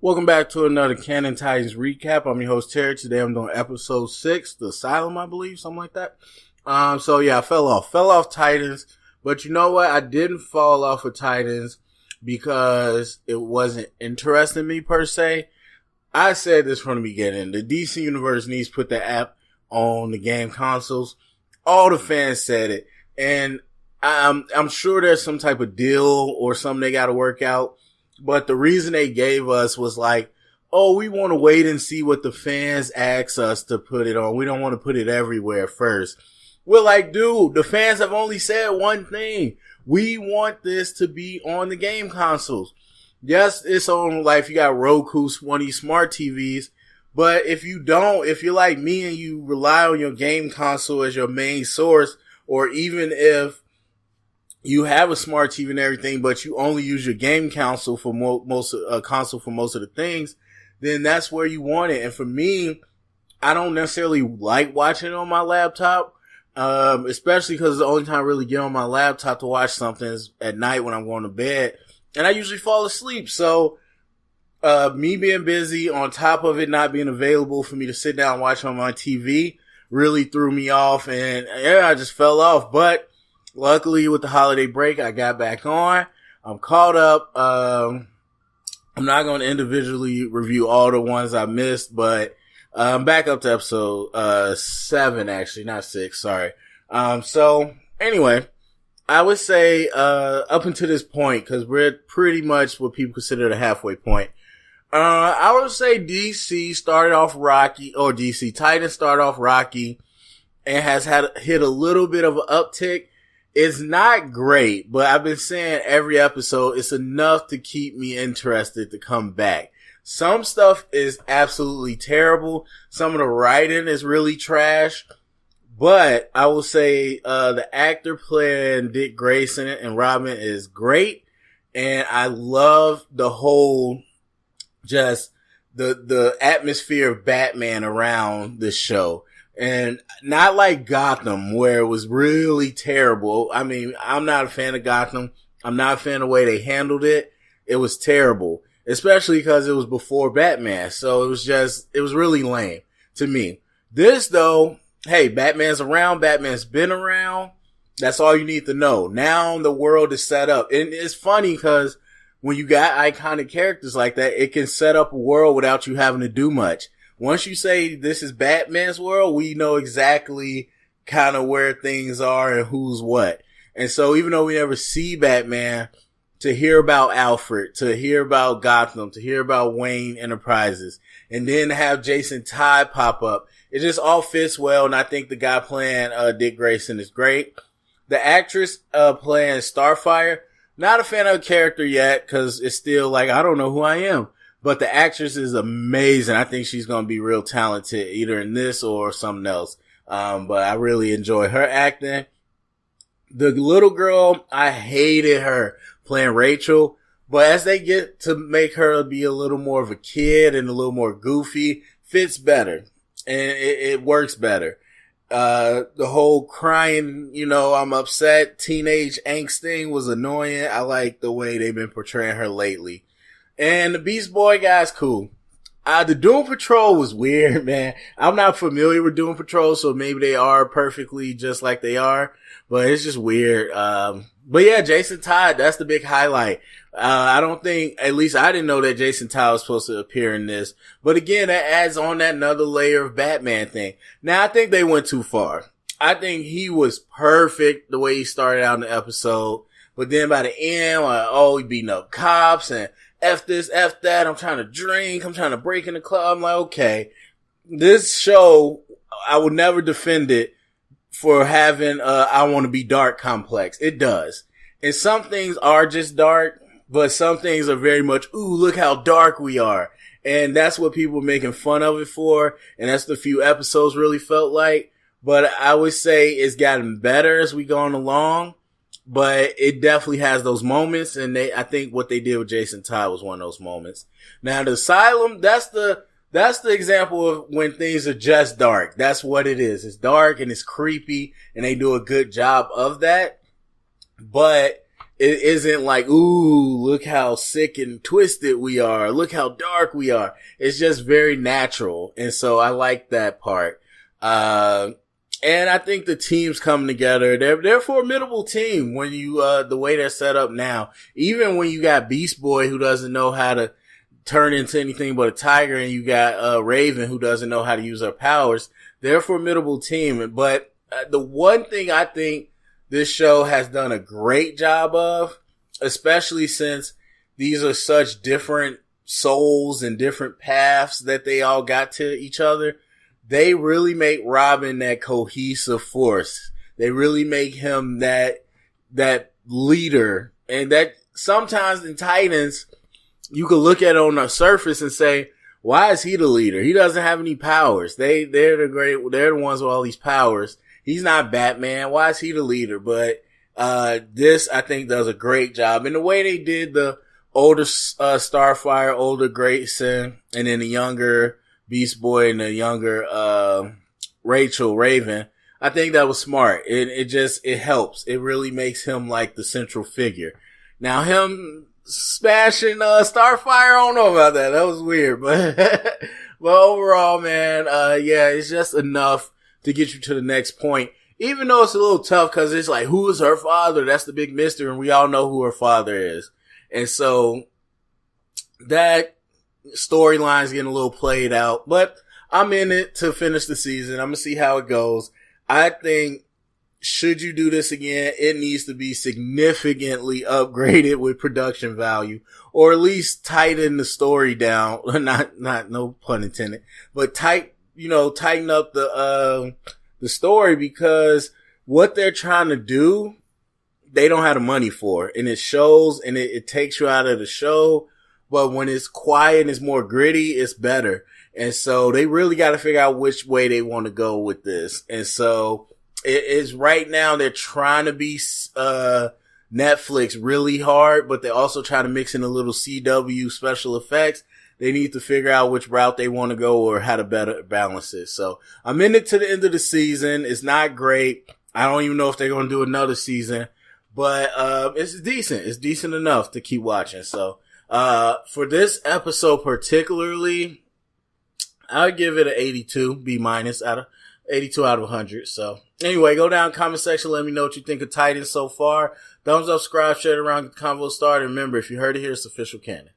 Welcome back to another Canon Titans recap. I'm your host Terry. Today I'm doing episode 6, The Asylum, I believe, something like that. I fell off Titans, but you know what? I didn't fall off of Titans because it wasn't interesting me per se. I said this from the beginning. The DC Universe needs to put the app on the game consoles. All the fans said it, and I'm sure there's some type of deal or something they got to work out. But the reason they gave us was like, oh, we want to wait and see what the fans ask us to put it on. We don't want to put it everywhere first. We're like, dude, the fans have only said one thing. We want this to be on the game consoles. Yes, it's on, like, if you got Roku, one of these smart TVs. But if you don't, if you're like me and you rely on your game console as your main source, or even if you have a smart TV and everything, but you only use your game console for most of the things, then that's where you want it. And for me, I don't necessarily like watching it on my laptop, especially because the only time I really get on my laptop to watch something is at night when I'm going to bed, and I usually fall asleep. So, me being busy on top of it not being available for me to sit down and watch on my TV really threw me off, and yeah, I just fell off. But luckily, with the holiday break, I got back on. I'm caught up. I'm not going to individually review all the ones I missed, but I'm back up to episode 7, actually, not 6, sorry. So anyway, I would say up until this point, because we're pretty much what people consider the halfway point, I would say DC started off rocky, or DC Titans started off rocky, and has hit a little bit of an uptick. It's not great, but I've been saying every episode, it's enough to keep me interested to come back. Some stuff is absolutely terrible. Some of the writing is really trash. But I will say, the actor playing Dick Grayson and Robin is great. And I love the whole, just the atmosphere of Batman around this show. And not like Gotham, where it was really terrible. I mean, I'm not a fan of Gotham. I'm not a fan of the way they handled it. It was terrible, especially because it was before Batman. So it was really lame to me. This though, hey, Batman's around. Batman's been around. That's all you need to know. Now the world is set up. And it's funny because when you got iconic characters like that, it can set up a world without you having to do much. Once you say this is Batman's world, we know exactly kind of where things are and who's what. And so even though we never see Batman, to hear about Alfred, to hear about Gotham, to hear about Wayne Enterprises, and then have Jason Todd pop up, it just all fits well. And I think the guy playing Dick Grayson is great. The actress playing Starfire, not a fan of the character yet because it's still like, I don't know who I am. But the actress is amazing. I think she's going to be real talented either in this or something else. But I really enjoy her acting. The little girl, I hated her playing Rachel. But as they get to make her be a little more of a kid and a little more goofy, fits better. And it works better. The whole crying, I'm upset, teenage angst thing was annoying. I like the way they've been portraying her lately. And the Beast Boy guy's cool. The Doom Patrol was weird, man. I'm not familiar with Doom Patrol, so maybe they are perfectly just like they are, but it's just weird. But yeah, Jason Todd, that's the big highlight. I don't think, at least I didn't know that Jason Todd was supposed to appear in this. But again, that adds on that another layer of Batman thing. Now, I think they went too far. I think he was perfect the way he started out in the episode. But then by the end, he beating up cops and F this, F that, I'm trying to drink, I'm trying to break in the club. I'm like, okay, this show, I would never defend it for having I want to be dark complex. It does. And some things are just dark, but some things are very much, ooh, look how dark we are. And that's what people are making fun of it for. And that's the few episodes really felt like. But I would say it's gotten better as we gone along. But it definitely has those moments, and I think what they did with Jason Todd was one of those moments. Now, the Asylum, that's the example of when things are just dark. That's what it is. It's dark and it's creepy, and they do a good job of that. But it isn't like, ooh, look how sick and twisted we are. Look how dark we are. It's just very natural. And so I like that part. And I think the teams come together. They're a formidable team when you, the way they're set up now. Even when you got Beast Boy who doesn't know how to turn into anything but a tiger, and you got, Raven who doesn't know how to use her powers, they're a formidable team. But the one thing I think this show has done a great job of, especially since these are such different souls and different paths that they all got to each other, they really make Robin that cohesive force. They really make him that leader. And that sometimes in Titans, you could look at it on the surface and say, why is he the leader? He doesn't have any powers. They're the ones with all these powers. He's not Batman. Why is he the leader? But, this I think does a great job. And the way they did the older, Starfire, older Grayson, and then the younger Beast Boy and the younger, Rachel Raven, I think that was smart. It helps. It really makes him like the central figure. Now him smashing, Starfire, I don't know about that. That was weird, but, but overall, man, yeah, it's just enough to get you to the next point. Even though it's a little tough because it's like, who is her father? That's the big mystery, and we all know who her father is. And so that storyline's getting a little played out, but I'm in it to finish the season. I'm gonna see how it goes. I think, should you do this again, it needs to be significantly upgraded with production value, or at least tighten the story down. Not, no pun intended, but tighten up the story, because what they're trying to do, they don't have the money for, and it shows, and it takes you out of the show. But when it's quiet and it's more gritty, it's better. And so they really got to figure out which way they want to go with this. And so it is right now they're trying to be, Netflix really hard, but they also try to mix in a little CW special effects. They need to figure out which route they want to go or how to better balance it. So I'm in it to the end of the season. It's not great. I don't even know if they're going to do another season, but, it's decent. It's decent enough to keep watching. So, for this episode particularly, I'll give it an 82, B- out of 82 out of 100. So anyway, go down comment section. Let me know what you think of Titans so far. Thumbs up, subscribe, share it around, get the convo started. Remember, if you heard it here, it's official canon.